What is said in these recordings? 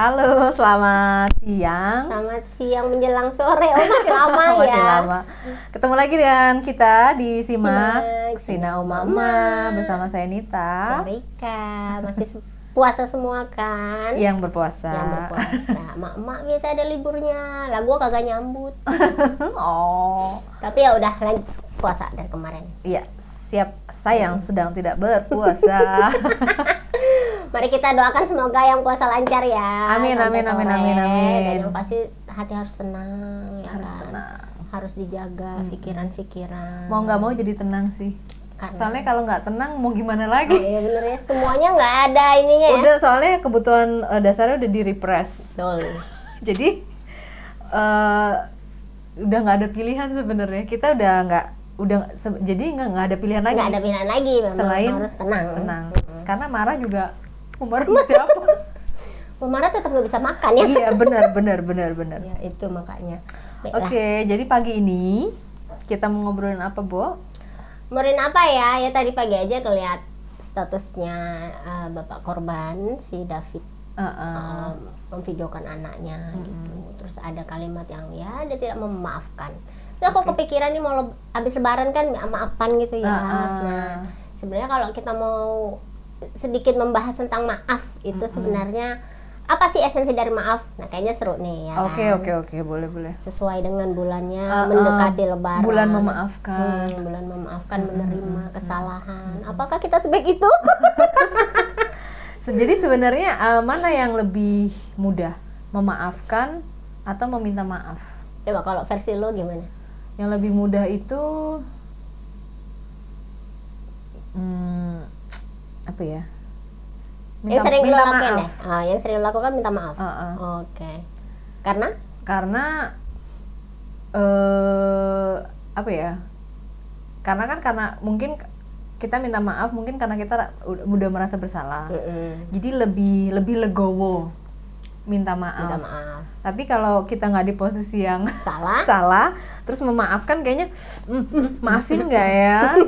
Halo, selamat siang. Selamat siang menjelang sore. Oh, masih lama ya. Masih lama. Ketemu lagi dengan kita di Simak Simak Sinau Sinau Mama Mama. bersama saya Nita Saya Rika. Masih puasa semua kan? yang berpuasa. Yang berpuasa. Mak-mak biasa ada liburnya. Lah gua kagak nyambut. Oh, Tapi ya udah lanjut puasa dari kemarin. iya, siap. Sayang sedang tidak berpuasa. Mari kita doakan semoga yang puasa lancar ya. Amin, sampai amin, amin, sore. amin, amin. Dan yang pasti hati harus tenang ya Harus kan? tenang. Harus dijaga pikiran-pikiran. Mau nggak mau jadi tenang sih. Karena- Soalnya kalau nggak tenang mau gimana Oh lagi? iya bener ya, semuanya nggak ada ininya ya. Udah, soalnya kebutuhan dasarnya udah di repress. Betul. Jadi udah nggak ada pilihan sebenarnya. Kita jadi nggak ada pilihan lagi Nggak ada pilihan lagi, memang selain harus tenang. Karena marah juga mau marah sama siapa? Pemarah tetap nggak bisa makan ya. Iya, benar. Ya itu makanya. Oke, jadi pagi ini kita mau ngobrolin apa, Bo? Kemarin apa ya? Ya tadi pagi aja ngeliat statusnya bapak korban si David memvideokan anaknya gitu. Terus ada kalimat yang ya dia tidak memaafkan. Terus aku kepikiran nih mau habis lebaran kan maafan gitu ya. Nah, sebenarnya kalau kita mau sedikit membahas tentang maaf itu sebenarnya apa sih esensi dari maaf? Nah, kayaknya seru nih ya. Oke, boleh. Sesuai dengan bulannya mendekati lebaran. Bulan memaafkan. Bulan memaafkan, menerima kesalahan. Apakah kita sebaik itu? Jadi sebenarnya mana yang lebih mudah, memaafkan atau meminta maaf? Coba kalau versi lo gimana? Yang lebih mudah itu apa ya? Yang sering lo minta lakukan maaf. ya? Yang sering lo lakukan minta maaf. Uh-uh. Oke. Karena? Karena apa ya? Karena mungkin kita minta maaf mungkin karena kita udah merasa bersalah. Jadi lebih legowo minta maaf. Minta maaf. Tapi kalau kita nggak di posisi yang Salah, terus memaafkan kayaknya maafin nggak ya?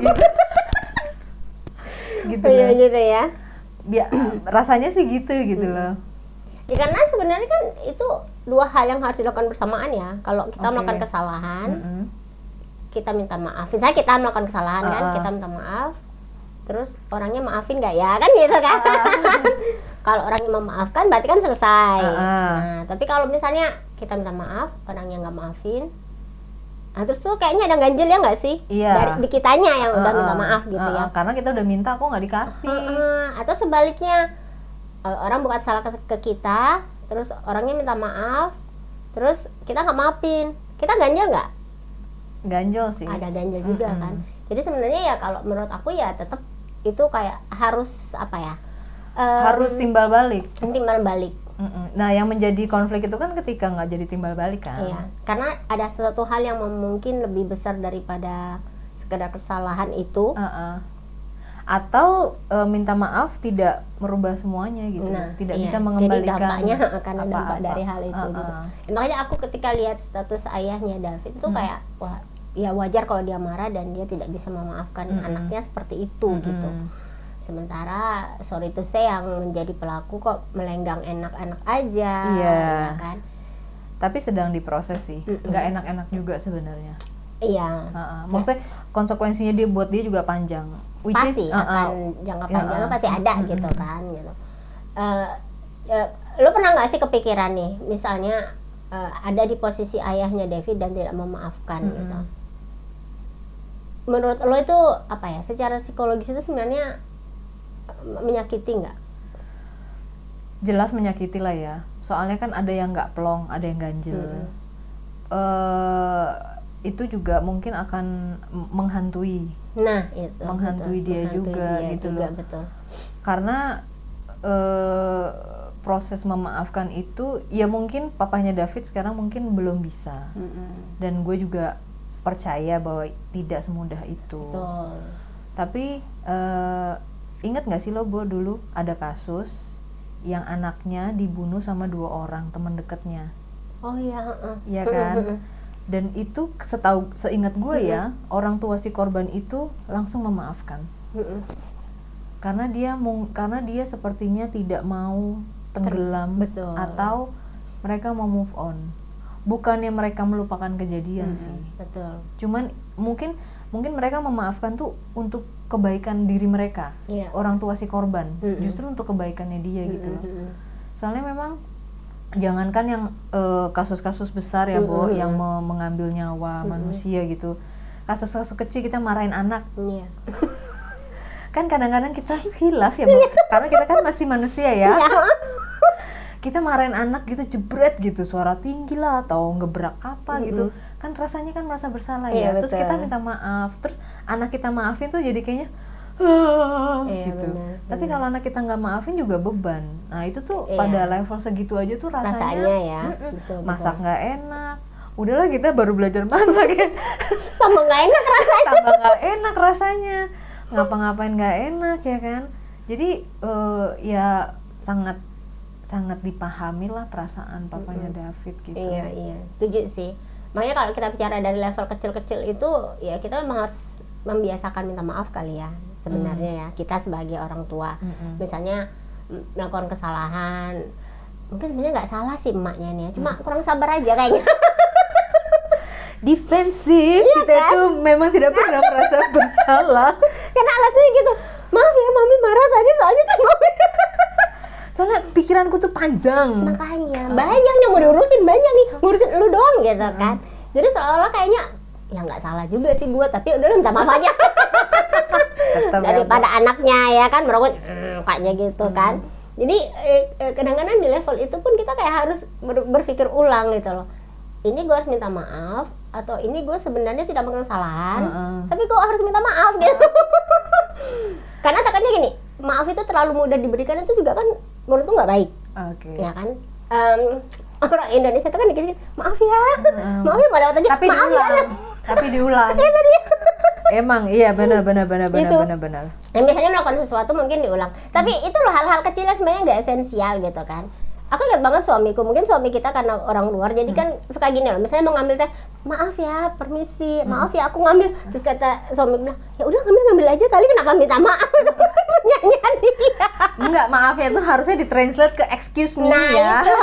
Gitu iya loh. gitu ya. Rasanya sih gitu loh. Ya karena sebenarnya kan itu dua hal yang harus dilakukan bersamaan ya. Kalau kita melakukan kesalahan, kita minta maaf. Misalnya kita melakukan kesalahan kan, kita minta maaf. Terus orangnya maafin nggak ya? Kan gitu kan. Kalau orangnya memaafkan berarti kan selesai. Nah, tapi kalau misalnya kita minta maaf, orangnya nggak maafin, nah terus tuh kayaknya ada ganjel ya nggak sih? Iya. Dari kitanya yang udah minta maaf gitu ya. Karena kita udah minta kok nggak dikasih. Atau sebaliknya, orang buat salah ke kita, terus orangnya minta maaf, terus kita nggak maafin, kita ganjel nggak? Ganjel sih. Ada ganjel juga kan. Jadi sebenarnya ya kalau menurut aku ya tetap itu kayak harus apa ya? Harus timbal balik. Timbal balik. Nah, yang menjadi konflik itu kan ketika nggak jadi timbal balik kan. Iya, karena ada sesuatu hal yang mungkin lebih besar daripada sekedar kesalahan itu. Atau minta maaf tidak merubah semuanya gitu. Nah, tidak iya. bisa mengembalikan. Jadi dampaknya akan ada dampak dari hal itu gitu. Makanya Makanya aku ketika lihat status ayahnya David itu kayak wah, ya wajar kalau dia marah dan dia tidak bisa memaafkan anaknya seperti itu gitu. Sementara sorry to say yang menjadi pelaku kok melenggang enak-enak aja, ya kan? Tapi sedang diproses sih, nggak enak-enak juga sebenarnya. Iya. Maksudnya konsekuensinya dia buat dia juga panjang. Pasti akan jangka panjangnya pasti ada gitu kan, gitu. Lo pernah nggak sih kepikiran nih, misalnya ada di posisi ayahnya David dan tidak memaafkan gitu? Menurut lo itu apa ya? Secara psikologis itu sebenarnya menyakiti nggak? Jelas menyakiti lah ya. Soalnya kan ada yang nggak plong, ada yang ganjel. Itu juga mungkin akan menghantui. Nah, itu menghantui dia juga gitu loh. Betul. Karena proses memaafkan itu ya mungkin papanya David sekarang mungkin belum bisa. Dan gue juga percaya bahwa tidak semudah itu. Betul. Tapi ingat nggak sih lo Bo, dulu ada kasus yang anaknya dibunuh sama 2 orang teman dekatnya. Oh iya. Iya kan? Dan itu seingat gue ya, orang tua si korban itu langsung memaafkan. Karena dia sepertinya tidak mau tenggelam, betul. atau mereka mau move on. Bukannya mereka melupakan kejadian sih. Betul. Cuman mungkin mereka memaafkan tuh untuk kebaikan diri mereka, orang tua si korban, justru untuk kebaikannya dia gitu loh. Soalnya memang jangankan yang kasus-kasus besar ya Bo, yang mengambil nyawa manusia gitu, kasus-kasus kecil kita marahin anak, kan kadang-kadang kita khilaf ya Bo, karena kita kan masih manusia ya. Kita marahin anak gitu, jebret gitu, suara tinggi lah atau ngebrak apa gitu, kan rasanya kan merasa bersalah ya. Terus kita minta maaf, terus anak kita maafin tuh jadi kayaknya gitu. Bener. Tapi kalau anak kita nggak maafin juga beban. Nah itu tuh pada level segitu aja tuh rasanya ya. Betul, masak nggak enak. Udahlah kita baru belajar masak ya. Tambah nggak enak rasanya. Tambah nggak enak rasanya. Ngapa-ngapain nggak enak ya kan. Jadi ya sangat dipahami lah perasaan papanya David gitu. Iya, setuju sih. Makanya kalau kita bicara dari level kecil-kecil itu, ya kita memang harus membiasakan minta maaf kali ya sebenarnya ya. Kita sebagai orang tua, misalnya melakukan kesalahan, mungkin sebenarnya nggak salah sih emaknya nih, cuma kurang sabar aja kayaknya. Defensif, kita kan? Itu memang tidak pernah merasa bersalah. Karena alasannya gitu, maaf ya mami marah tadi soalnya kan mami. Soalnya pikiranku tuh panjang. Makanya banyak yang mau diurusin, banyak nih ngurusin lu doang gitu kan. Jadi seolah-olah kayaknya ya nggak salah juga sih gua, tapi udah minta maaf aja. Daripada anaknya ya kan merawat kayaknya gitu kan. Jadi kadang-kadang di level itu pun kita kayak harus berpikir ulang gitu loh. Ini gua harus minta maaf atau ini gue sebenarnya tidak melakukan kesalahan, tapi gue harus minta maaf gitu. Karena takutnya gini, maaf itu terlalu mudah diberikan itu juga kan menurutku nggak baik, ya kan? Orang Indonesia itu kan dikit-dikit maaf ya, maaf ya malah aja tapi maaf diulang, ya. Tapi diulang. Iya tadi. Emang iya benar. Yang biasanya melakukan sesuatu mungkin diulang, tapi itu loh hal-hal kecil yang sebenarnya nggak esensial gitu kan. Aku ingat banget suamiku, mungkin suami kita karena orang luar jadi kan suka gini loh, misalnya mau ngambil teh, maaf ya permisi, maaf ya aku ngambil, terus kata suami bilang, ya udah ngambil aja kali, kenapa minta maaf? Nyanyian dia. Enggak, maaf ya itu harusnya ditranslate ke excuse me ya. Itu,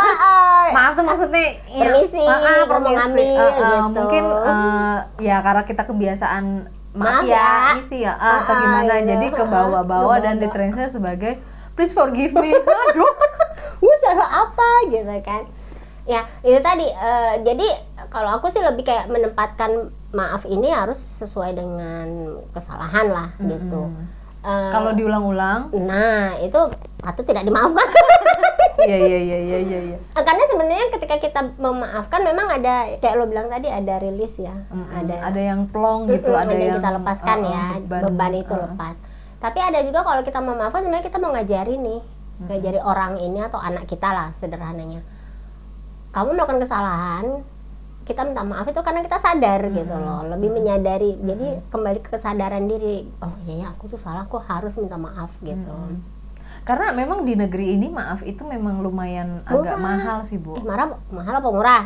maaf tuh maksudnya permisi, permisi. ngambil gitu. Mungkin ya karena kita kebiasaan maaf ya, isi ya atau gimana, jadi ke bawah-bawah dan ditranslate sebagai please forgive me. Aduh. Gue salah apa gitu kan ya, itu tadi jadi kalau aku sih lebih kayak menempatkan maaf ini harus sesuai dengan kesalahan lah gitu. Kalau diulang-ulang nah itu patut tidak dimaafkan. Iya. Karena sebenarnya ketika kita memaafkan memang ada kayak lo bilang tadi ada rilis ya, ada yang plong gitu, ada yang kita lepaskan ya, beban itu lepas. Tapi ada juga kalau kita memaafkan sebenarnya kita mau ngajari nih, ngajari orang ini atau anak kita lah sederhananya, kamu melakukan kesalahan, kita minta maaf itu karena kita sadar gitu loh, lebih menyadari. Jadi kembali ke kesadaran diri, oh iya aku tuh salah, aku harus minta maaf gitu. Karena memang di negeri ini maaf itu memang lumayan agak mahal sih Bu. Mahal apa murah?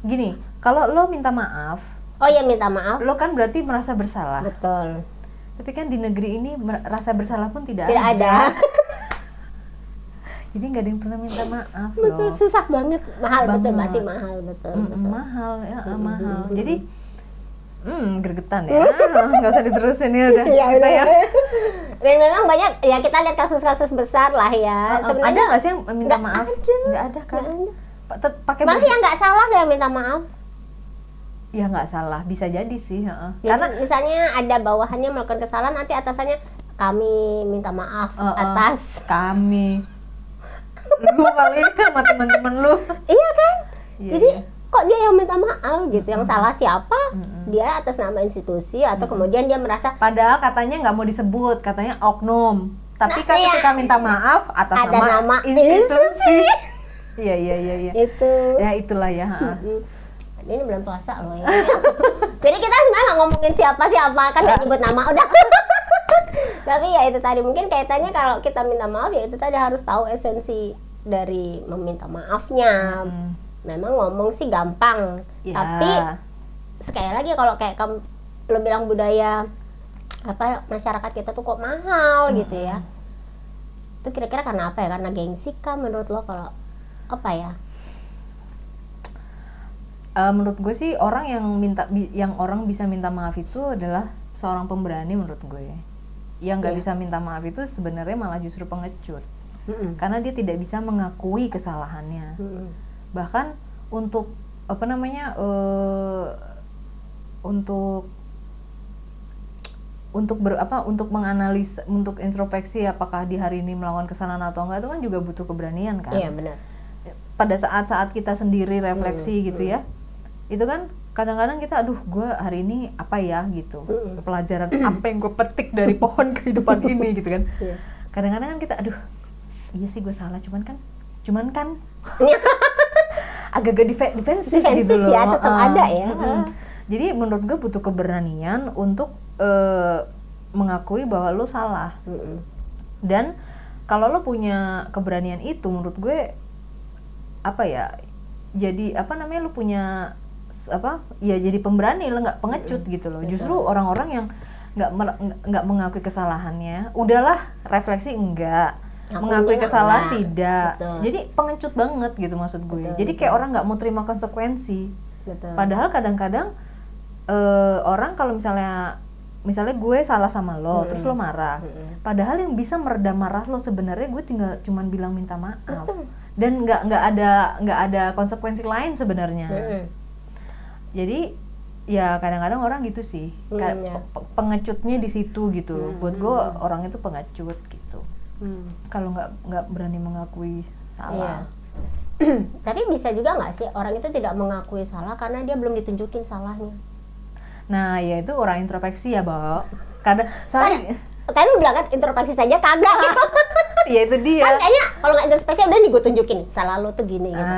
Gini, kalau lo minta maaf, oh ya minta maaf, lo kan berarti merasa bersalah. Betul. Tapi kan di negeri ini rasa bersalah pun tidak ada. Jadi nggak ada yang pernah minta maaf. Betul, loh. susah banget, mahal betul, berarti mahal betul. Mahal ya, mahal. Jadi gregetan ya, nggak usah diterusin ya udah. Iya udah ya. Dan memang banyak ya, kita lihat kasus-kasus besar lah ya. Sebenarnya ada nggak sih yang minta maaf? Nggak ada kan? Pakai malah yang nggak salah deh yang minta maaf. Ya nggak salah, bisa jadi sih. Ya, karena misalnya ada bawahannya melakukan kesalahan, nanti atasannya kami minta maaf atas kami. Lu kali ini sama teman-teman lu. Iya kan? Jadi kok dia yang minta maaf gitu, yang salah siapa? Dia atas nama institusi atau kemudian dia merasa, padahal katanya nggak mau disebut, katanya oknum, tapi kan ketika minta maaf atas nama institusi. Iya. Itu ya itulah ya. Ini bulan puasa loh ya. Jadi kita sebenarnya nggak ngomongin siapa kan, nggak nyebut nama udah. Tapi ya itu tadi, mungkin kaitannya kalau kita minta maaf ya itu tadi harus tahu esensi dari meminta maafnya. Memang ngomong sih gampang, tapi sekali lagi kalau kayak kamu lo bilang budaya apa masyarakat kita tuh kok mahal gitu ya. Itu kira-kira karena apa ya? Karena gengsi kah menurut lo? Kalau apa ya? Menurut gue sih orang yang orang bisa minta maaf itu adalah seorang pemberani menurut gue. Yang nggak bisa minta maaf itu sebenarnya malah justru pengecut. Karena dia tidak bisa mengakui kesalahannya. Bahkan untuk untuk menganalisa, untuk introspeksi apakah di hari ini melakukan kesalahan atau enggak, itu kan juga butuh keberanian kan. Iya, benar. Pada saat kita sendiri refleksi gitu ya, itu kan kadang-kadang kita gue hari ini apa ya gitu, pelajaran apa yang gue petik dari pohon kehidupan ini gitu kan. Kadang-kadang kan kita iya sih gue salah, cuman kan agak-agak defensif gitu loh ya, tetap ada ya. Jadi menurut gue butuh keberanian untuk mengakui bahwa lo salah. Dan kalau lo punya keberanian itu, menurut gue jadi lo punya jadi pemberani, lo nggak pengecut gitu loh. Justru orang-orang yang nggak mengakui kesalahannya, udahlah refleksi enggak, mengakui kesalahan tidak. Betul. Jadi pengecut banget gitu maksud gue. Jadi kayak orang nggak mau terima konsekuensi. Betul. Padahal kadang-kadang orang kalau misalnya gue salah sama lo, terus lo marah. Padahal yang bisa meredam marah lo sebenarnya gue tinggal cuman bilang minta maaf. Betul. Dan nggak ada konsekuensi lain sebenarnya. Jadi ya kadang-kadang orang gitu sih, pengecutnya di situ gitu. Buat gue orang itu pengecut gitu. Kalau nggak berani mengakui salah. Tapi bisa juga nggak sih orang itu tidak mengakui salah karena dia belum ditunjukin salahnya? Nah, ya itu orang introspeksi ya, Bo. Karena soalnya kan lu bilang kan introspeksi saja kagak gitu. Ya itu dia. Kan kayaknya kalau nggak introspeksi udah nih gue tunjukin salah lu tuh gini gitu.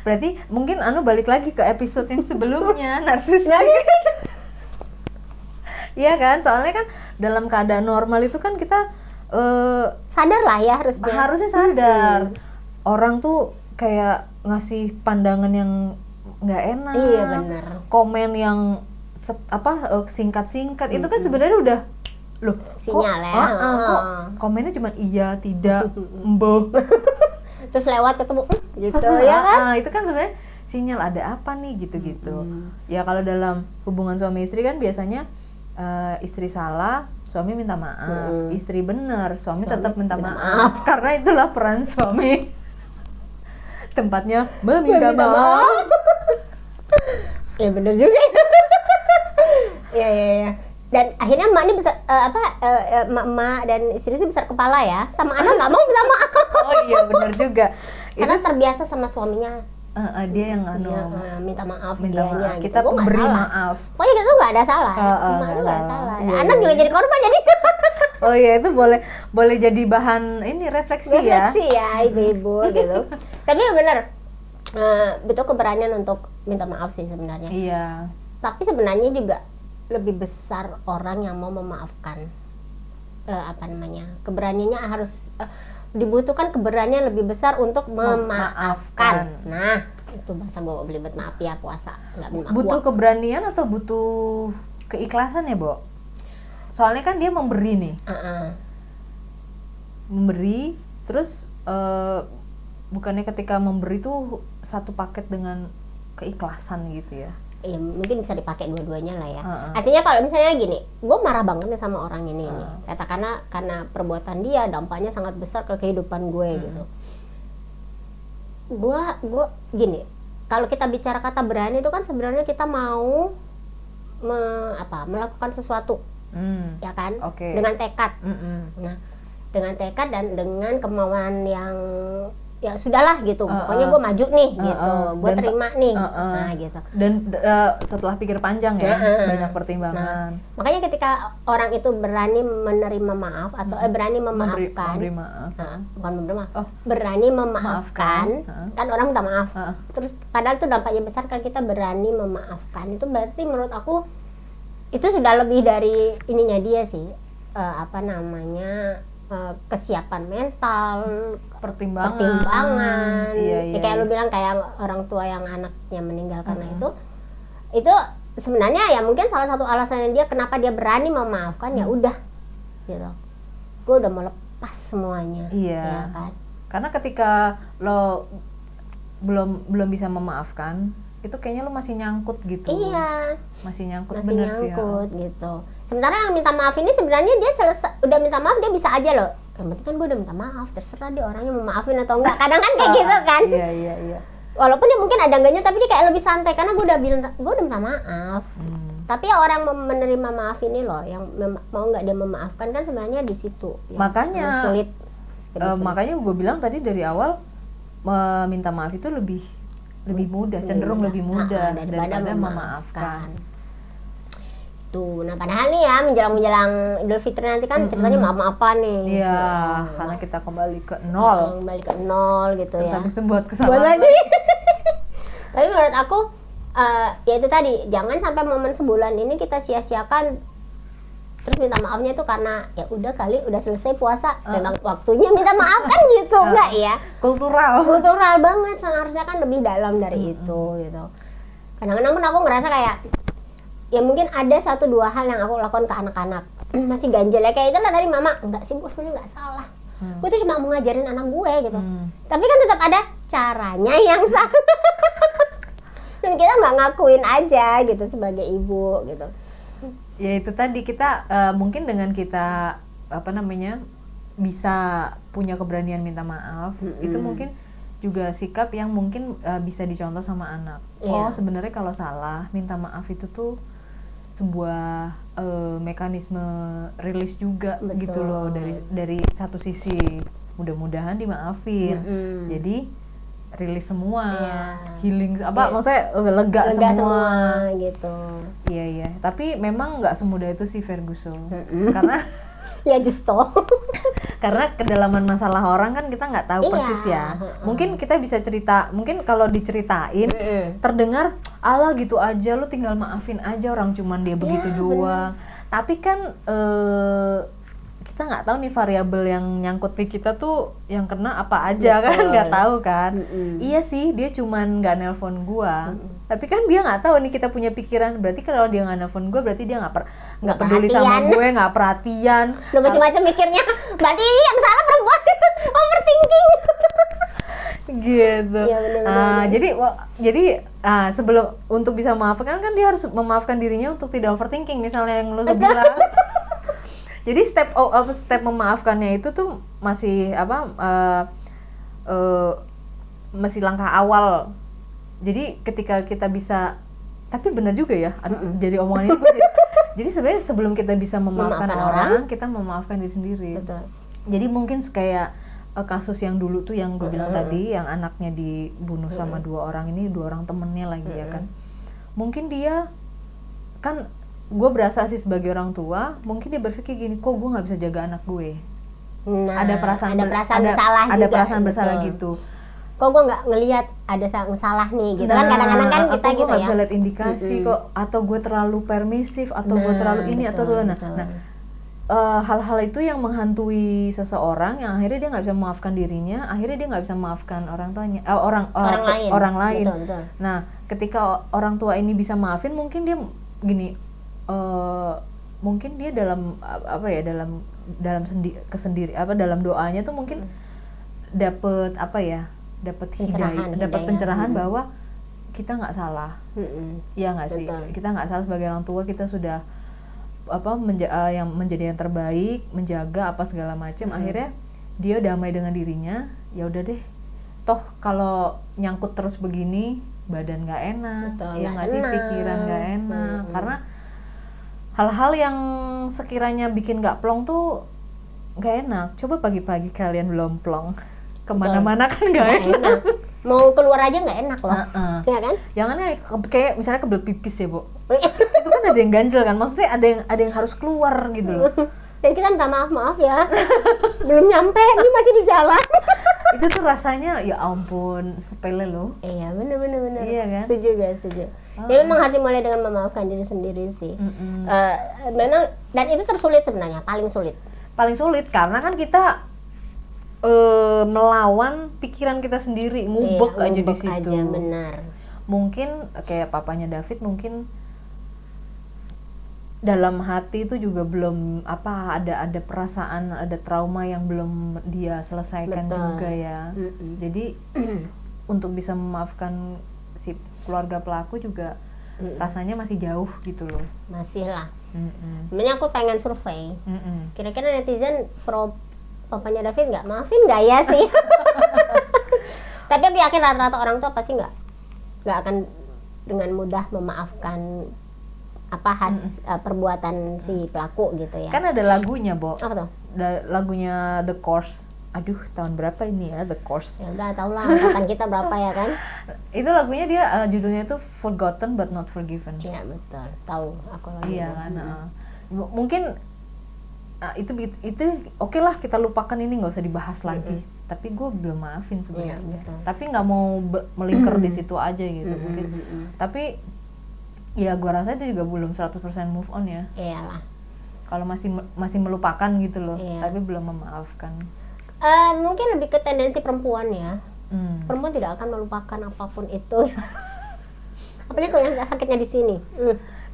Berarti mungkin balik lagi ke episode yang sebelumnya, narsistik. Iya kan? Soalnya kan dalam keadaan normal itu kan kita sadar lah ya harusnya sadar. Orang tuh kayak ngasih pandangan yang nggak enak. Iya, benar. Komen yang singkat-singkat itu kan sebenarnya udah loh sinyal kok komennya cuma iya, tidak, embo. Terus lewat ketemu gitu ya kan? Itu kan sebenarnya sinyal ada apa nih gitu-gitu. Ya kalau dalam hubungan suami istri kan biasanya istri salah, suami minta maaf. Istri benar, suami tetap minta maaf. Karena itulah peran suami. Tempatnya meminta maaf. Ya benar juga. Ya. Dan akhirnya emak ini besar emak dan istri sih besar kepala ya, sama anak nggak mau minta maaf. Oh iya benar juga. Karena terbiasa sama suaminya. Dia yang minta maaf dianya, kita gitu. pemberi maaf. Pokoknya kita tuh nggak ada salah. Emak tuh nggak salah. Iya, anak juga jadi korban jadi. Oh iya, itu boleh jadi bahan ini refleksi ya. Refleksi ya ibu-ibu gitu. Tapi benar. Betul keberanian untuk minta maaf sih sebenarnya. Iya. Tapi sebenarnya juga lebih besar orang yang mau memaafkan. Keberaniannya harus dibutuhkan keberanian lebih besar untuk memaafkan. Nah, itu bahasa gue belibet, maaf ya puasa. Butuh keberanian atau butuh keikhlasan ya, Bo? Soalnya kan dia memberi nih. Memberi, terus bukannya ketika memberi tuh satu paket dengan keikhlasan gitu ya? Ya mungkin bisa dipakai dua-duanya lah ya. Artinya kalau misalnya gini, gue marah banget nih sama orang ini nih. Katakanlah karena perbuatan dia dampaknya sangat besar ke kehidupan gue gitu. Gue gini, kalau kita bicara kata berani itu kan sebenarnya kita mau melakukan sesuatu, ya kan? Okay. Dengan tekad. Nah, dengan tekad dan dengan kemauan yang ya sudahlah gitu, pokoknya gue maju nih gitu, gue terima nih, nah gitu. Dan setelah pikir panjang ya, banyak pertimbangan. Nah, makanya ketika orang itu berani menerima maaf atau berani memaafkan, memberi maaf. Bukan memberi maaf, berani memaafkan, kan orang minta maaf. Terus padahal itu dampaknya besar kan kita berani memaafkan, itu berarti menurut aku itu sudah lebih dari ininya dia sih, kesiapan mental, pertimbangan. Iya. Kayak lu bilang kayak orang tua yang anaknya meninggal karena itu sebenarnya ya mungkin salah satu alasannya dia kenapa dia berani memaafkan, ya udah gitu, gue udah mau lepas semuanya. Iya. Ya kan? Karena ketika lo belum bisa memaafkan, itu kayaknya lo masih nyangkut gitu. Iya. Masih nyangkut, masih bener nyangkut sih ya. gitu. Sementara yang minta maaf ini sebenarnya dia udah minta maaf, dia bisa aja loh. Yang penting kan gue udah minta maaf, terserah dia orangnya mau maafin atau enggak. Kadang kan kayak gitu kan. Iya. Walaupun dia mungkin ada enggaknya, tapi dia kayak lebih santai karena gue udah minta maaf. Tapi ya orang menerima maaf ini loh, yang mau nggak dia memaafkan kan sebenarnya di situ. Makanya sulit. Makanya gue bilang tadi dari awal meminta maaf itu lebih mudah, cenderung lebih mudah daripada memaafkan. Tuh, nah padahal nih ya menjelang Idul Fitri nanti kan ceritanya maaf-maafan nih. Iya, karena kita kembali ke nol. Gitu. Terus ya. habis itu buat kesalahan lagi. Tapi menurut aku ya itu tadi, jangan sampai momen sebulan ini kita sia-siakan. Terus minta maafnya itu karena ya udah kali udah selesai puasa, memang waktunya minta maaf kan gitu, enggak ya? Kultural banget, harusnya kan lebih dalam dari itu gitu. Kadang-kadang pun aku ngerasa kayak ya mungkin ada 1-2 hal yang aku lakukan ke anak-anak masih ganjel ya, kayak itulah tadi mama, enggak sih gue sebenarnya nggak salah, gue tuh cuma mau ngajarin anak gue gitu, tapi kan tetap ada caranya yang salah. Dan kita nggak ngakuin aja gitu sebagai ibu gitu. Ya itu tadi kita mungkin dengan kita bisa punya keberanian minta maaf, itu mungkin juga sikap yang mungkin bisa dicontoh sama anak. Oh sebenarnya kalau salah minta maaf itu tuh sebuah mekanisme rilis juga. Betul. Gitu loh, dari satu sisi mudah-mudahan dimaafin, jadi rilis semua, healing maksudnya lega semua gitu. Iya. Tapi memang nggak semudah itu sih Ferguson, karena ya justo. Karena kedalaman masalah orang kan kita nggak tahu persis ya. Mungkin kita bisa cerita, mungkin kalau diceritain terdengar ala gitu aja, lu tinggal maafin aja orang, cuman dia begitu doang. Tapi kan kita nggak tahu nih variabel yang nyangkut di kita tuh yang kena apa aja. Betul. Kan nggak tahu kan. Iya sih, dia cuman nggak nelpon gua, tapi kan dia nggak tahu nih kita punya pikiran. Berarti kalau dia nggak nelpon gua, berarti dia nggak peduli sama gue, nggak perhatian, udah macam-macam mikirnya. Berarti yang salah perempuan. Overthinking gitu. Ya, jadi sebelum untuk bisa memaafkan kan dia harus memaafkan dirinya untuk tidak overthinking, misalnya yang lu bilang. Jadi step memaafkannya itu tuh masih masih langkah awal. Jadi ketika kita bisa, tapi benar juga ya, jadi omongan ini jadi sebenarnya sebelum kita bisa memaafkan orang, kita memaafkan diri sendiri. Betul. Jadi mungkin kayak kasus yang dulu tuh yang gue bilang tadi, yang anaknya dibunuh sama 2 orang ini, 2 orang temennya lagi ya kan. Mungkin dia kan, gue berasa sih sebagai orang tua, mungkin dia berpikir gini, kok gue nggak bisa jaga anak gue. Nah, ada perasaan bersalah juga, ada perasaan bersalah gitu. Kok gue nggak ngelihat ada salah nih gitu. Kan kadang-kadang kan kita gitu ya. Gue nggak bisa lihat indikasi kok, atau gue terlalu permisif, atau gue terlalu ini atau tuh. Hal-hal itu yang menghantui seseorang, yang akhirnya dia nggak bisa memaafkan dirinya, akhirnya dia nggak bisa memaafkan orang tuanya, orang lain. Betul. Nah, ketika orang tua ini bisa maafin, mungkin dia gini. Mungkin dia dalam dalam doanya tuh mungkin dapat hidayah, dapat pencerahan bahwa kita nggak salah. Ya nggak sih, kita nggak salah sebagai orang tua, kita sudah yang menjadi yang terbaik, menjaga apa segala macam. Akhirnya dia damai dengan dirinya, ya udah deh, toh kalau nyangkut terus begini badan nggak enak. Betul, ya nggak sih, pikiran nggak enak. Karena hal-hal yang sekiranya bikin nggak plong tuh nggak enak. Coba pagi-pagi kalian belum plong, kemana-mana kan nggak enak. Mau keluar aja nggak enak loh, ya kan? Jangan kayak misalnya kebelet pipis ya, Bu. Itu kan ada yang ganjel kan, maksudnya ada yang harus keluar gitu loh. Dan kita minta maaf ya, belum nyampe, ini masih di jalan. Itu tuh rasanya ya ampun, sepele loh. Iya, bener. Iya kan? Setuju. Ya memang harus dimulai dengan memaafkan diri sendiri sih. Memang, dan itu tersulit sebenarnya, paling sulit karena kan kita melawan pikiran kita sendiri, ngubek aja di situ. Benar. Mungkin kayak papanya David, mungkin dalam hati itu juga belum ada perasaan, ada trauma yang belum dia selesaikan. Betul. Juga ya. Jadi untuk bisa memaafkan si keluarga pelaku juga rasanya masih jauh gitu loh. Masih lah. Sebenarnya aku pengen survei. Kira-kira netizen pro papanya David nggak maafin nggak ya sih? Tapi aku yakin rata-rata orang tua pasti nggak akan dengan mudah memaafkan perbuatan si pelaku gitu ya. Kan ada lagunya, Bo. Apa tuh? Lagunya The Course. Aduh, tahun berapa ini ya The Course? Ya udah tau lah, angkatan kita berapa ya kan? Itu lagunya dia judulnya itu Forgotten but Not Forgiven. Iya betul, tahu aku lagi. Iya kan. Mungkin itu oke lah, kita lupakan, ini nggak usah dibahas lagi. Tapi gue belum maafin sebenarnya. Tapi nggak mau melingkar di situ aja gitu mungkin. Tapi ya gue rasa itu juga belum 100% move on ya. Iyalah. Kalau masih melupakan gitu loh. Iya. Tapi belum memaafkan. Mungkin lebih ke tendensi perempuan ya. Perempuan tidak akan melupakan apapun itu. Apalagi kalau yang sakitnya di sini.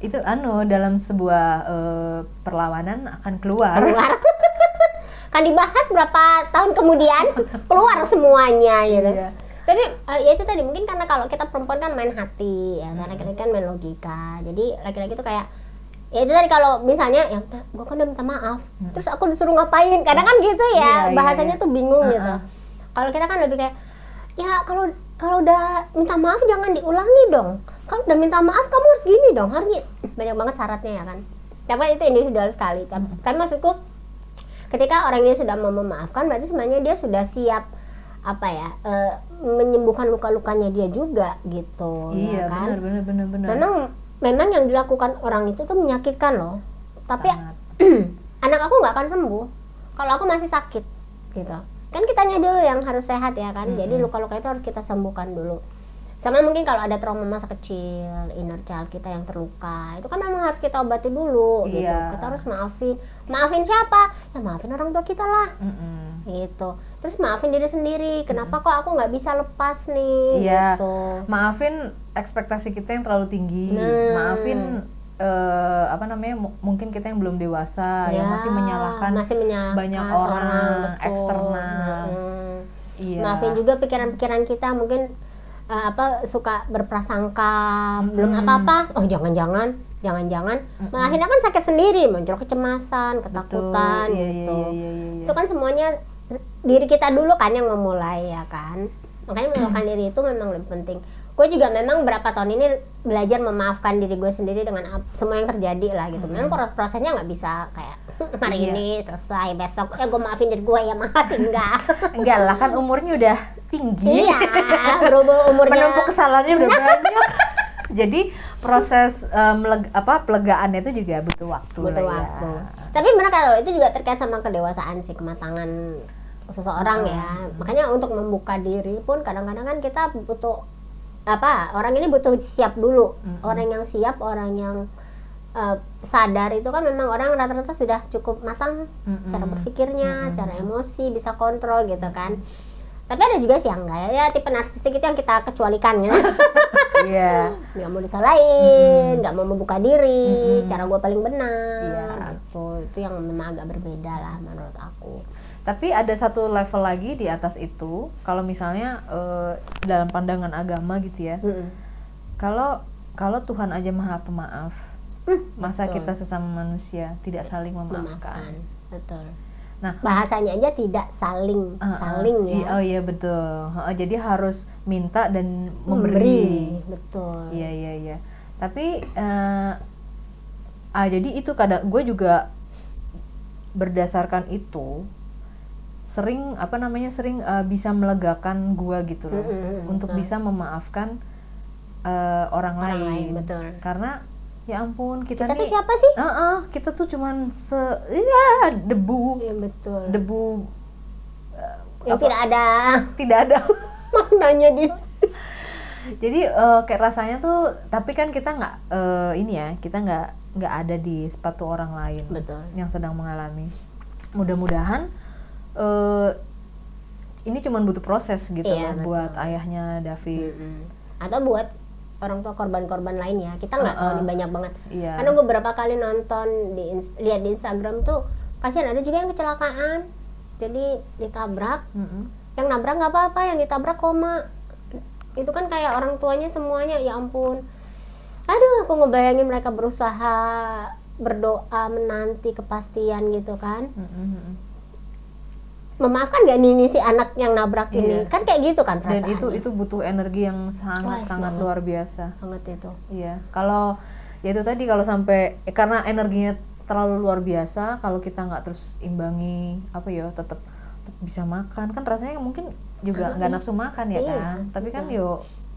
Itu dalam sebuah perlawanan akan keluar. Kan dibahas berapa tahun kemudian keluar semuanya gitu. Iya. Tapi ya itu tadi mungkin karena kalau kita perempuan kan main hati ya, karena laki-laki kan main logika. Jadi laki-laki itu kayak ya itu tadi kalau misalnya ya gue kan udah minta maaf, terus aku disuruh ngapain? Kadang kan gitu ya, bahasanya tuh bingung gitu. Kalau kita kan lebih kayak ya kalau udah minta maaf jangan diulangi dong. Kalau udah minta maaf kamu harus gini dong, harus banyak banget syaratnya ya kan. Tapi itu individual sekali. Tapi maksudku ketika orang ini sudah mau memaafkan berarti sebenarnya dia sudah siap menyembuhkan luka-lukanya dia juga gitu. Iya, ya kan? Benar. Memang yang dilakukan orang itu tuh menyakitkan loh. Tapi anak aku nggak akan sembuh kalau aku masih sakit gitu. Kan kitanya dulu yang harus sehat ya kan. Jadi luka-luka itu harus kita sembuhkan dulu. Sama mungkin kalau ada trauma masa kecil, inner child kita yang terluka, itu kan memang harus kita obati dulu gitu. Kita harus maafin siapa? Ya maafin orang tua kita lah. Gitu. Terus maafin diri sendiri. Kenapa kok aku nggak bisa lepas nih? Gitu. Maafin ekspektasi kita yang terlalu tinggi. Maafin mungkin kita yang belum dewasa, yang masih menyalahkan banyak orang eksternal. Maafin juga pikiran-pikiran kita mungkin suka berprasangka belum apa-apa, jangan-jangan malah akhirnya kan sakit sendiri, muncul kecemasan, ketakutan. Gitu. Itu kan semuanya diri kita dulu kan yang memulai ya kan, makanya memaafkan diri itu memang lebih penting. Gue juga memang berapa tahun ini belajar memaafkan diri gue sendiri dengan semua yang terjadi lah gitu. Memang prosesnya nggak bisa kayak hari ini selesai, besok gue maafin diri gue ya masih enggak lah, kan umurnya udah tinggi. Iya, berhubung umurnya menumpuk kesalahannya udah banyak. Jadi proses pelegaannya itu juga butuh waktu. Ya. Tapi benar kalau itu juga terkait sama kedewasaan sih, kematangan seseorang ya. Makanya untuk membuka diri pun kadang-kadang kan kita butuh orang ini butuh siap dulu. Orang yang siap, orang yang sadar itu kan memang orang rata-rata sudah cukup matang cara berpikirnya, secara emosi bisa kontrol gitu kan. Tapi ada juga sih yang enggak ya, tipe narsistik itu yang kita kecualikan gitu. Iya. Nggak mau disalahin, nggak mau membuka diri, cara gue paling benar. Gitu. Itu yang memang agak berbeda lah menurut aku. Tapi ada satu level lagi di atas itu, kalau misalnya dalam pandangan agama gitu ya. Kalau Tuhan aja Maha Pemaaf, masa kita sesama manusia tidak saling memaafkan. Betul. Nah, bahasanya aja tidak saling ya. Oh iya betul. Jadi harus minta dan memberi. Betul. Iya. Tapi jadi itu kadang gue juga berdasarkan itu sering bisa melegakan gue gitu loh, untuk bisa memaafkan orang lain. Betul. Karena ya ampun, kita tuh siapa sih? Kita tuh cuman debu. Iya betul. Debu yang tidak ada maknanya dia. Jadi kayak rasanya tuh, tapi kan kita nggak kita nggak ada di sepatu orang lain. Betul. Yang sedang mengalami. Mudah-mudahan ini cuman butuh proses gitu loh, buat ayahnya David. Atau buat orang tua korban-korban lain ya, kita nggak tahu nih banyak banget. Iya. Karena gue beberapa kali nonton lihat di Instagram tuh, kasihan ada juga yang kecelakaan, jadi ditabrak. Yang nabrak nggak apa-apa, yang ditabrak koma. Itu kan kayak orang tuanya semuanya, ya ampun. Aduh, aku ngebayangin mereka berusaha berdoa menanti kepastian gitu kan. Memaafkan gak nih si anak yang nabrak ini? Kan kayak gitu kan perasaannya. Dan itu butuh energi yang sangat luar biasa. Banget itu. Iya. Kalau ya itu tadi, kalau sampai karena energinya terlalu luar biasa, kalau kita nggak terus imbangi tetap bisa makan, kan rasanya mungkin juga nggak nafsu makan ya kan. Tapi kan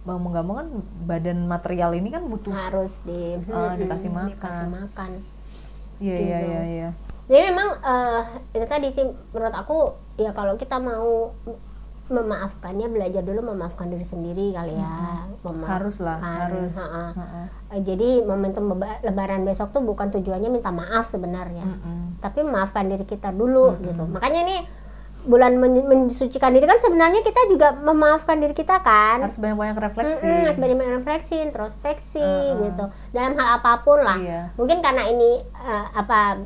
mau nggak mau kan badan material ini kan butuh harus dikasih makan. Iya. Jadi memang itu tadi sih menurut aku, ya kalau kita mau memaafkannya, belajar dulu memaafkan diri sendiri kali ya. Harus. Jadi momentum Lebaran besok tuh bukan tujuannya minta maaf sebenarnya, tapi memaafkan diri kita dulu gitu. Makanya nih bulan mensucikan diri kan sebenarnya kita juga memaafkan diri kita kan. Harus banyak-banyak refleksi. Harus banyak-banyak refleksi, introspeksi gitu. Dalam hal apapun lah. Mungkin karena ini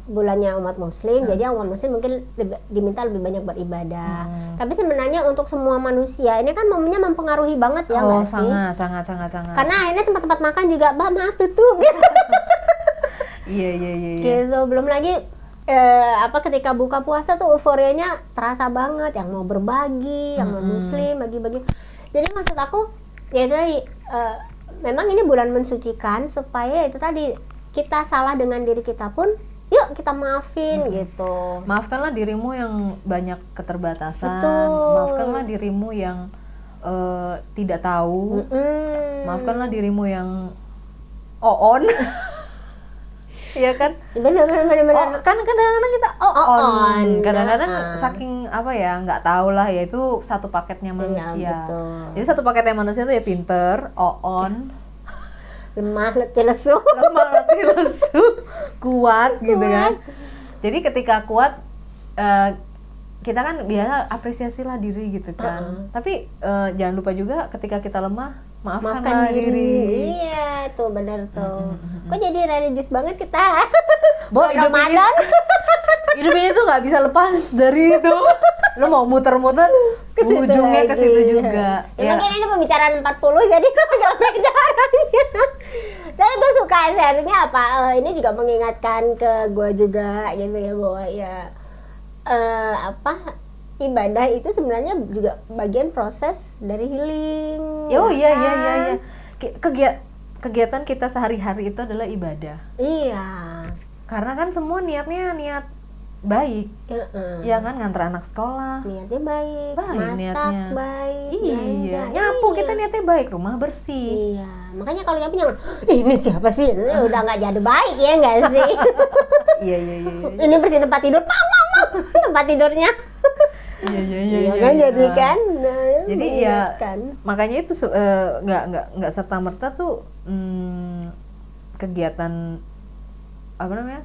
bulannya umat muslim, jadi umat muslim mungkin diminta lebih banyak beribadah. Tapi sebenarnya untuk semua manusia ini kan momennya mempengaruhi banget ya nggak sih? Sangat. Karena akhirnya tempat-tempat makan juga, maaf tutup gitu. Iya. Gitu, belum lagi ketika buka puasa tuh euforianya terasa banget, yang mau berbagi, yang non muslim bagi-bagi. Jadi maksud aku ya itu tadi, memang ini bulan mensucikan supaya itu tadi, kita salah dengan diri kita pun yuk kita maafin gitu. Maafkanlah dirimu yang banyak keterbatasan. Betul. Maafkanlah dirimu yang tidak tahu. Maafkanlah dirimu yang on. Iya kan? Bener. Kan kadang-kadang kita on. Kadang-kadang saking nggak tahu lah, ya itu satu paketnya manusia. Betul. Jadi satu paketnya manusia tuh ya pinter, on, lemah, letih, lesu, kuat gitu kan. Jadi ketika kuat, kita kan biasa apresiasilah diri gitu kan. Tapi jangan lupa juga ketika kita lemah, maafkan diri. Iya, tuh benar tuh. Kok jadi religius banget kita? Hidup ini tuh nggak bisa lepas dari itu. Lo mau muter-muter, ujungnya ke situ juga. Ya, mungkin ini pembicaraan 40, jadi agak beda arahnya. Tapi gue suka sih, artinya apa? Ini juga mengingatkan ke gue juga gitu ya, bahwa ya ibadah itu sebenarnya juga bagian proses dari healing. Iya. Kegiatan kita sehari-hari itu adalah ibadah. Iya. Karena kan semua niatnya niat baik. Ya kan, nganter anak sekolah. Niatnya baik, masak niatnya baik. Iya. Nyapu kita niatnya baik, rumah bersih. Iya. Makanya kalau nyapu jangan, ini siapa sih? Udah nggak jadi baik ya nggak sih? Iya. Ini bersih tempat tidur, tempat tidurnya. Iya kan jadi kan. Jadi ya makanya itu nggak serta merta tuh kegiatan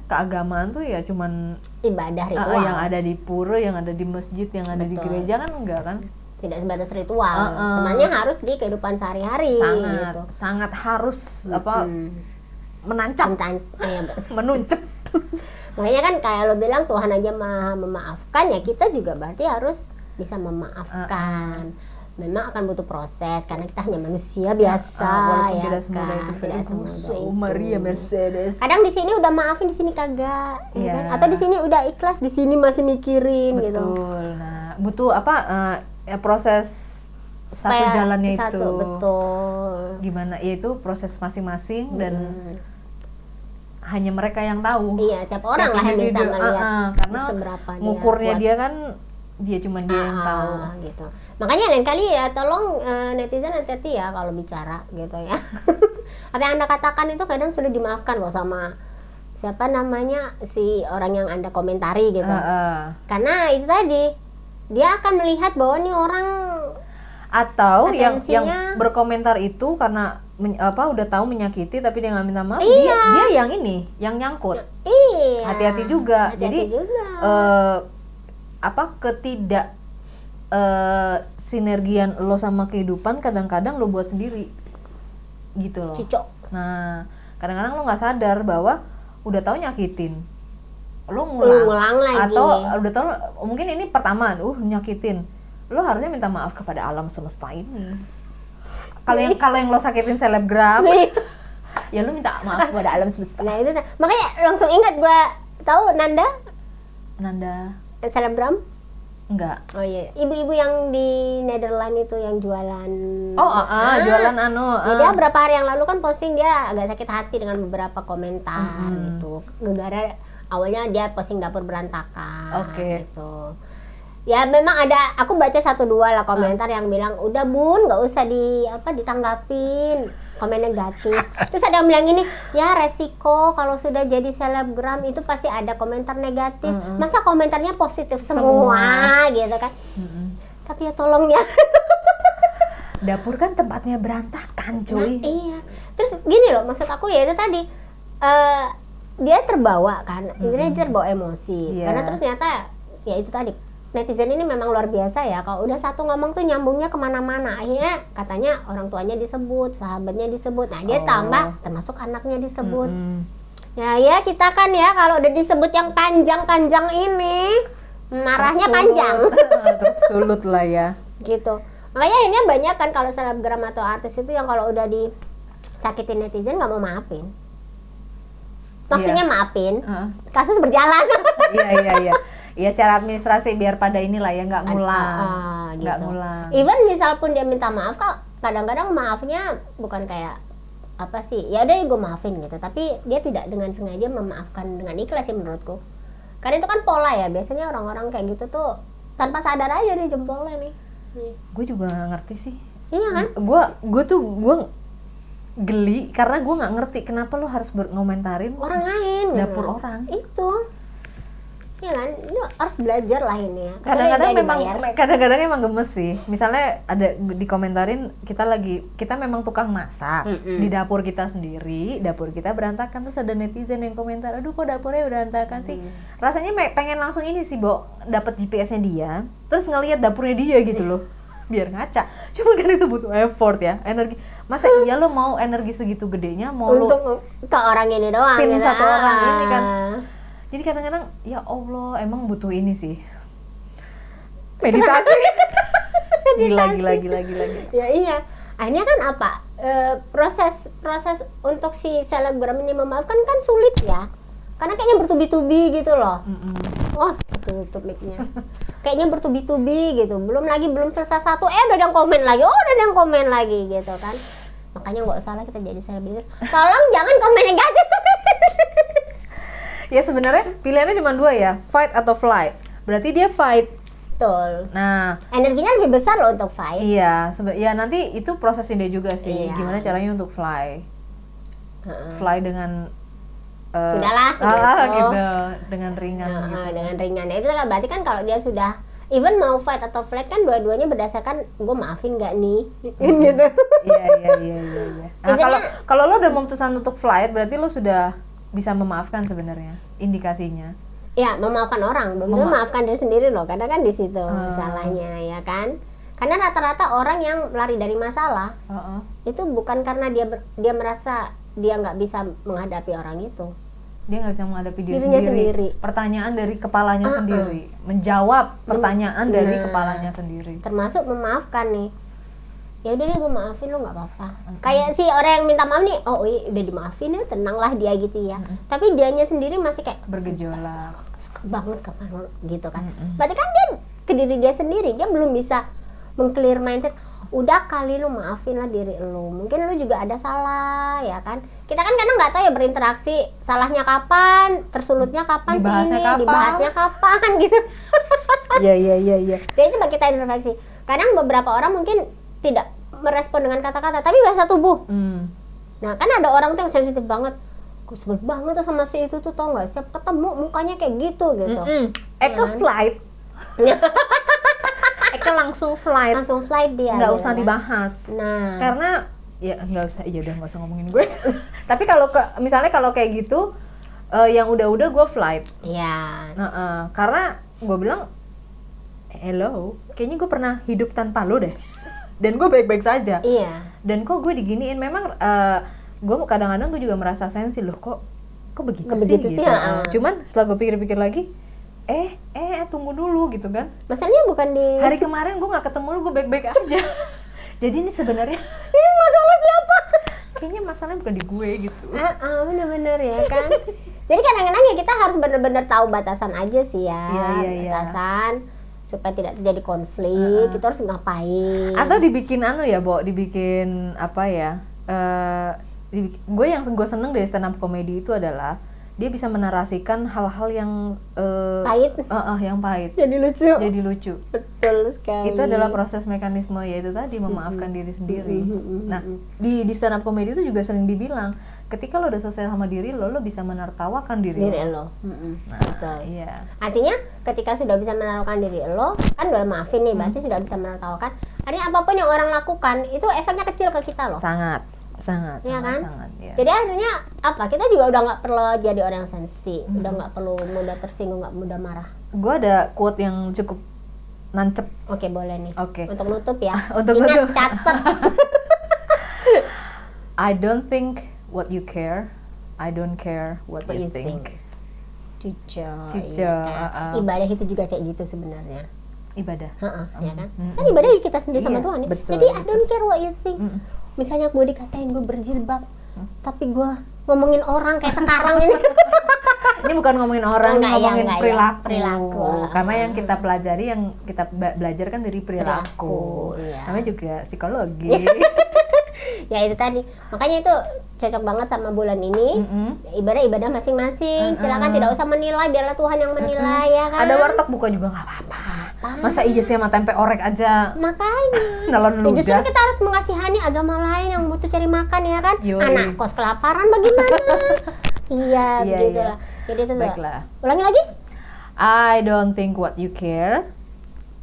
keagamaan tuh ya cuman ibadah ritual yang ada di pura, yang ada di masjid, yang ada di gereja kan enggak kan? Tidak sebatas ritual. Sebenarnya harus di kehidupan sehari-hari. Sangat harus menancap, menuncep. Makanya kan kayak lo bilang Tuhan aja maha memaafkan, ya kita juga berarti harus bisa memaafkan. Memang akan butuh proses karena kita hanya manusia biasa, walaupun ya tidak semudah itu. Tidak semudah itu. Maria Mercedes. Kadang di sini udah maafin, di sini kagak, ya kan? Atau di sini udah ikhlas, di sini masih mikirin. Betul. Gitu. Nah, butuh proses satu jalannya itu. Betul. Gimana? Yaitu proses masing-masing dan hanya mereka yang tahu. Iya, tiap orang lah yang bisa melihat karena ngukurnya dia kan dia cuma dia yang tahu gitu. Makanya lain kali ya tolong netizen hati-hati ya kalau bicara gitu ya. Apa yang Anda katakan itu kadang sudah dimaafkan loh sama siapa namanya si orang yang Anda komentari gitu. Karena itu tadi dia akan melihat bahwa nih orang atau yang berkomentar itu karena udah tahu menyakiti tapi dia nggak minta maaf, dia yang ini yang nyangkut. Iya. Hati-hati juga. Jadi ketidak sinergian lo sama kehidupan kadang-kadang lo buat sendiri. gitu loh. Cucok. Nah, kadang-kadang lo nggak sadar bahwa udah tahu nyakitin, lo ngulang lagi. Atau udah tahu mungkin ini pertama, nyakitin, lo harusnya minta maaf kepada alam semesta ini. Kalau yang lo sakitin selebgram, ya lo minta maaf kepada alam semesta. Nah itu makanya langsung ingat gue, tahu Nanda selebgram? Enggak. Oh iya, ibu-ibu yang di Netherlands itu yang jualan. Jualan Dia berapa hari yang lalu kan posting dia agak sakit hati dengan beberapa komentar gitu. Gara-gara awalnya dia posting dapur berantakan gitu. Ya memang ada, aku baca 1-2 lah komentar yang bilang udah bun nggak usah ditanggapin komen negatif. Terus ada yang bilang ini, ya resiko kalau sudah jadi selebgram itu pasti ada komentar negatif. Masa komentarnya positif semua gitu kan. Tapi ya tolong ya. Dapur kan tempatnya berantakan cuy. Nah, iya. Terus gini loh, maksud aku ya itu tadi dia terbawa kan, intinya dia terbawa emosi. Karena terus ternyata ya itu tadi, netizen ini memang luar biasa ya. Kalau udah satu ngomong tuh nyambungnya kemana-mana. Akhirnya katanya orang tuanya disebut, sahabatnya disebut. Nah dia tambah termasuk anaknya disebut. Ya kita kan ya kalau udah disebut yang panjang-panjang ini marahnya panjang. Tersulut lah ya. Gitu. Makanya akhirnya banyak kan kalau selebgram atau artis itu yang kalau udah disakitin netizen nggak mau maafin. Maksudnya maafin, kasus berjalan. Iya. Iya secara administrasi biar pada inilah ya nggak ngulang, nggak gitu. ngulang. Even misal pun dia minta maaf, kok kadang-kadang maafnya bukan kayak apa sih, ya udah gue maafin gitu, tapi dia tidak dengan sengaja memaafkan dengan ikhlas sih menurutku. Karena itu kan pola ya, biasanya orang-orang kayak gitu tuh tanpa sadar aja nih jempolnya nih. Gue juga nggak ngerti sih. Iya kan? Gue geli karena gue nggak ngerti kenapa lo harus ngomentarin orang lain dapur orang. Itu ya kan, ini harus belajar lah ini ya. Kadang-kadang emang gemes sih. Misalnya ada dikomentarin kita memang tukang masak di dapur kita sendiri, dapur kita berantakan, terus ada netizen yang komentar, aduh kok dapurnya berantakan sih. Rasanya pengen langsung ini sih, dapat GPS-nya dia, terus ngelihat dapurnya dia gitu loh. Biar ngaca. Cuma kan itu butuh effort ya, energi. Masa iya lo mau energi segitu gedenya mau untuk ke orang ini doang. Pin satu orang ini kan. Jadi kadang-kadang ya Allah emang butuh ini sih meditasi. Gila. Ya iya. Akhirnya kan apa? Proses untuk si selebgram ini memaafkan kan sulit ya. Karena kayaknya bertubi-tubi gitu loh. Oh, tutup mic-nya. Kayaknya bertubi-tubi gitu. Belum selesai satu, udah ada yang komen lagi gitu kan. Makanya nggak salah kita jadi selebritis. Tolong jangan komen negatif. Ya sebenarnya pilihannya cuma 2 ya, fight atau flight. Berarti dia fight. Betul. Nah, energinya lebih besar loh untuk fight. Iya, ya nanti itu prosesin dia juga sih. Iya. Gimana caranya untuk fly? Fly dengan sudahlah gitu. Dengan ringan gitu. Dengan ringan. Nah, itu kan berarti kan kalau dia sudah even mau fight atau flight kan dua-duanya berdasarkan gue maafin nggak nih gitu. Iya. Nah, kalau lo udah memutuskan untuk flight berarti lo sudah bisa memaafkan sebenarnya indikasinya. Ya, memaafkan orang, belum tentu memaafkan diri sendiri loh, karena kan di situ salahnya ya kan. Karena rata-rata orang yang lari dari masalah itu bukan karena dia merasa dia nggak bisa menghadapi orang itu. Dia nggak bisa menghadapi dirinya sendiri. Pertanyaan dari kepalanya sendiri, menjawab pertanyaan dari kepalanya sendiri. Termasuk memaafkan nih. Ya udah deh gue maafin lo nggak apa-apa. Kayak si orang yang minta maaf nih, udah dimaafin ya, tenanglah dia gitu ya. Tapi dianya sendiri masih kayak bergejolak. Suka banget kapan gitu kan. Berarti kan dia ke diri dia sendiri, dia belum bisa meng-clear mindset. Udah kali lu maafin lah diri lu. Mungkin lu juga ada salah ya kan. Kita kan kadang nggak tahu ya berinteraksi salahnya kapan, tersulutnya kapan sih ini, dibahasnya kapan gitu. Iya. Jadi coba kita introspeksi. Kadang beberapa orang mungkin tidak merespon dengan kata-kata, tapi bahasa tubuh. Nah kan ada orang tuh yang sensitif banget. Gue sebel banget tuh sama si itu tuh, tau nggak? Setiap ketemu mukanya kayak gitu. Eka flight. Eka langsung flight dia. Nggak usah dibahas. Nah. Karena ya nggak usah. Iya udah nggak usah ngomongin gue. Tapi misalnya kalau kayak gitu, yang udah gue flight. Iya. Karena gue bilang, hello, kayaknya gue pernah hidup tanpa lo deh. Dan gue baik-baik saja. Iya. Dan kok gue diginiin, memang gue kadang-kadang gue juga merasa sensi loh, kok begitu sih gitu. Cuman setelah gue pikir-pikir lagi, tunggu dulu gitu kan. Masalahnya bukan di hari kemarin gue nggak ketemu lu, gue baik-baik aja. Jadi ini sebenarnya ini masalah siapa? Kayaknya masalahnya bukan di gue gitu. Bener-bener ya kan. Jadi kadang-kadang ya kita harus bener-bener tahu batasan aja sih ya. Batasan supaya tidak terjadi konflik. Kita harus ngapain? Atau dibikin dibikin apa ya? Gue yang gue seneng dari stand up comedy itu adalah dia bisa menarasikan hal-hal yang pahit. Yang pahit. Jadi lucu. Betul sekali. Itu adalah proses mekanisme yaitu tadi memaafkan diri sendiri. Nah, di stand up comedy itu juga sering dibilang, ketika lo udah selesai sama diri lo bisa menertawakan diri lo. Nah, betul. Iya. Artinya ketika sudah bisa menertawakan diri lo, kan udah maafin nih, berarti sudah bisa menertawakan. Artinya apapun yang orang lakukan itu efeknya kecil ke kita loh. Sangat. Ya kan? Ya. Jadi artinya apa? Kita juga udah nggak perlu jadi orang yang sensi, udah nggak perlu mudah tersinggung, nggak mudah marah. Gue ada quote yang cukup nancep. Oke, boleh nih. Oke. Untuk nutup ya. Untuk nutup. Catet. I don't think what you care. I don't care what you think. Cuco. Ibadah itu juga kayak gitu sebenarnya. Ibadah. Ya kan? Kan ibadah kita sendiri sama Tuhan. Betul, jadi I don't care what you think. Misalnya gue dikatain gue berjilbab, tapi gue ngomongin orang kayak sekarang ini. Ini bukan ngomongin orang, ngomongin perilaku. Karena yang kita pelajari, yang kita belajar kan dari perilaku. Namanya juga psikologi. Ya itu tadi, makanya itu cocok banget sama bulan ini. Ibadah masing-masing. Silakan tidak usah menilai, biarlah Tuhan yang menilai ya kan. Ada warteg buka juga nggak apa-apa. Masa iya sih sama tempe orek aja. Makanya. Nelen ludah. Justru kita harus mengasihani agama lain yang butuh cari makan ya kan. Anak kos kelaparan bagaimana? Iya, begitulah. Jadi itu. Baiklah. Ulangi lagi. I don't think what you care.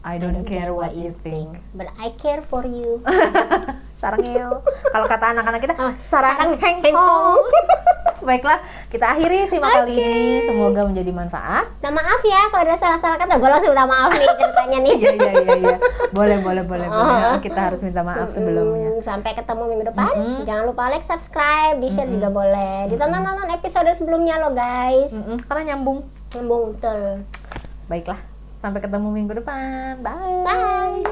I don't care what you think. But I care for you. Sarangeo. Kalau kata anak-anak kita, sarang hengkong. Baiklah, kita akhiri simak kali ini. Semoga menjadi manfaat. Nah, maaf ya kalau ada salah-salah kata. Gue langsung minta maaf nih ceritanya nih. Iya. Boleh. Kita harus minta maaf sebelumnya. Sampai ketemu minggu depan. Jangan lupa like, subscribe, di-share juga boleh. Ditonton episode sebelumnya lo guys. Karena nyambung betul. Baiklah, sampai ketemu minggu depan. Bye.